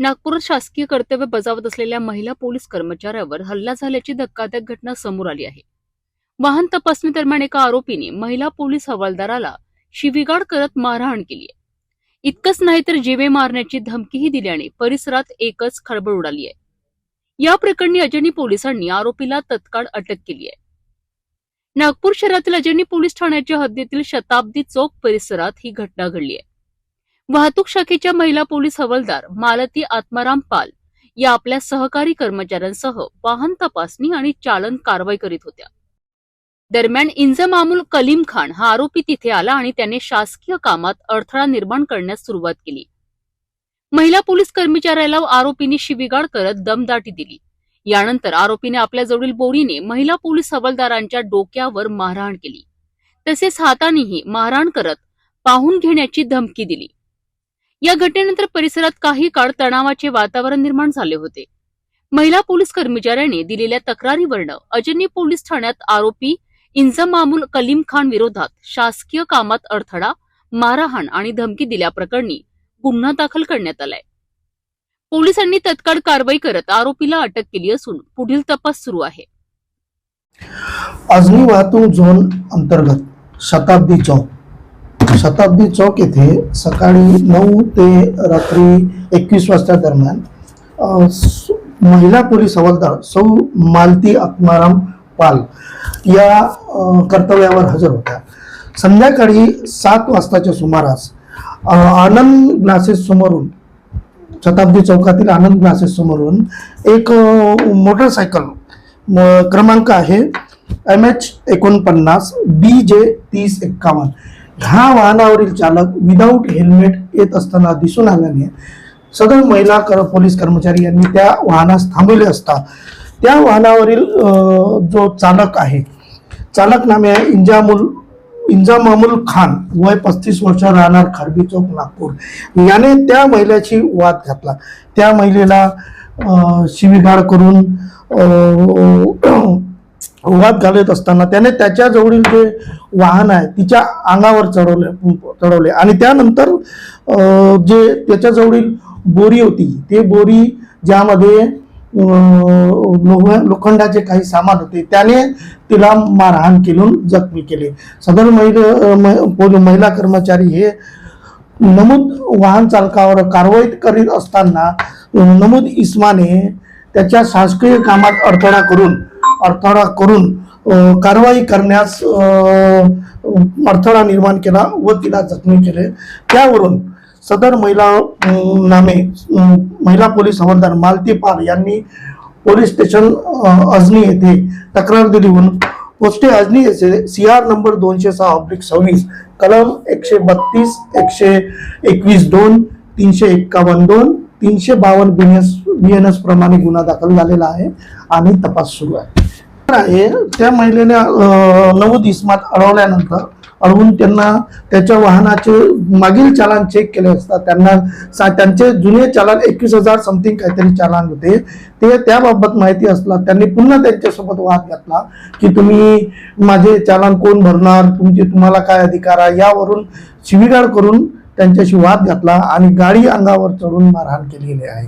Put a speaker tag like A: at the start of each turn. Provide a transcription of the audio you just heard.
A: नागपुरात शासकीय कर्तव्य बजावत असलेल्या महिला पोलीस कर्मचाऱ्यावर हल्ला झाल्याची धक्कादायक घटना समोर आली आहे। वाहन तपासणी दरम्यान एका आरोपीने महिला पोलीस हवालदाराला शिवीगाळ करत मारहाण केली आहे। इतकंच नाही तर जीवे मारण्याची धमकीही दिल्याने परिसरात एकच खळबळ उडाली आहे। या प्रकरणी अजनी पोलिसांनी आरोपीला तत्काळ अटक केली आहे। नागपूर शहरातील अजनी पोलीस ठाण्याच्या हद्दीतील शताब्दी चौक परिसरात ही घटना घडली आहे। वाहतूक शाखेच्या महिला पोलीस हवालदार मालती आत्माराम पाल या आपल्या सहकारी कर्मचाऱ्यांसह वाहन तपासणी आणि चालन कारवाई करीत होत्या। दरम्यान इंजमामुल कलीम खान हा आरोपी तिथे आला आणि त्याने शासकीय कामात अडथळा निर्माण करण्यास सुरुवात केली। महिला पोलीस कर्मचाऱ्याला आरोपीने शिवीगाळ करत दमदाटी दिली। यानंतर आरोपीने आपल्या जवळील बोरीने महिला पोलीस हवालदारांच्या डोक्यावर मारहाण केली, तसेच हातानेही मारहाण करत पाहून घेण्याची धमकी दिली। या घटनेनंतर परिसरात काही काळ तणावाचे वातावरण निर्माण झाले होते। महिला पोलीस कर्मचाऱ्याने दिलेल्या तक्रारीवरून अजनी पोलीस ठाण्यात आरोपी इंजमामुल कलीम खान विरोधात शासकीय कामात अडथळा, मारहाण आणि धमकी दिल्याप्रकरणी गुन्हा दाखल करण्यात आलाय। पोलिसांनी तत्काळ कारवाई करत आरोपीला अटक केली असून पुढील तपास सुरू आहे।
B: अजनी वाहतूक झोन अंतर्गत शताब्दी चौक येथे सकाळी 9 ते रात्री 21 वाजता दरम्यान महिला पोलीस हवालदार सौ मालती आत्माराम पाल या कर्तव्यावर हजर होत्या। संध्याकाळी 7 वाजताच्या सुमारास आनंद ग्लासेस समोरून, शताब्दी चौकातील आनंद ग्लासेस समोरून एक मोटरसायकल क्रमांक आहे MH49 BJ 3051 ह्या वाहनावरील चालक विदाऊट हेल्मेट येत असताना दिसून आल्याने सदर महिला पोलीस कर्मचारी यांनी त्या वाहनास थांबवले असता त्या वाहनावरील जो चालक आहे, चालक नामे आहे इंजामामुल खान, वय 35 वर्ष, राहणार खारबी चौक, नागपूर, याने त्या महिलेची वाद घातला। त्या महिलेला शिवीगाळ करून वाद घालत असताना त्याने त्याच्या जवळील जे वाहन आहे तिच्या अंगावर चढवले आणि त्यानंतर जे त्याच्या जवळील बोरी होती ते बोरी ज्यामध्ये लोखंडाचे काही सामान होते त्याने तिला मारहाण केलून जखमी केले। सदर महिला कर्मचारी हे नमूद वाहन चालकावर कारवाई करीत असताना नमूद इस्माने त्याच्या शासकीय कामात अडथळा करून कारवाई करण्यास अडथळा निर्माण केला व तिला जखमी केले। त्यावरून सदर महिला पोलीस हवालदार मालती पाल यांनी पोलीस स्टेशन अजनी येथे तक्रार दिली म्हणून पोस्टे अजनी येथे CR नंबर 206/26 कलम 132, 121(2), 351(2), 352 BNS प्रमाणे गुन्हा दाखल झालेला आहे आणि तपास सुरू आहे। त्या महिलेने नमूद इस्मात अडवून त्यांना त्याच्या वाहनाचे मागील चालान चेक केले असता त्यांचे जुने चालान 21,000 समथिंग काहीतरी चालान होते। ते त्याबाबत माहिती असला त्यांनी पुन्हा त्यांच्यासोबत वाद घातला की तुम्ही माझे चालान कोण भरणार, तुम्हाला काय अधिकार आहे, यावरून शिवीगाळ करून त्यांच्याशी वाद घातला आणि गाडी अंगावर चढून मारहाण केलेली आहे।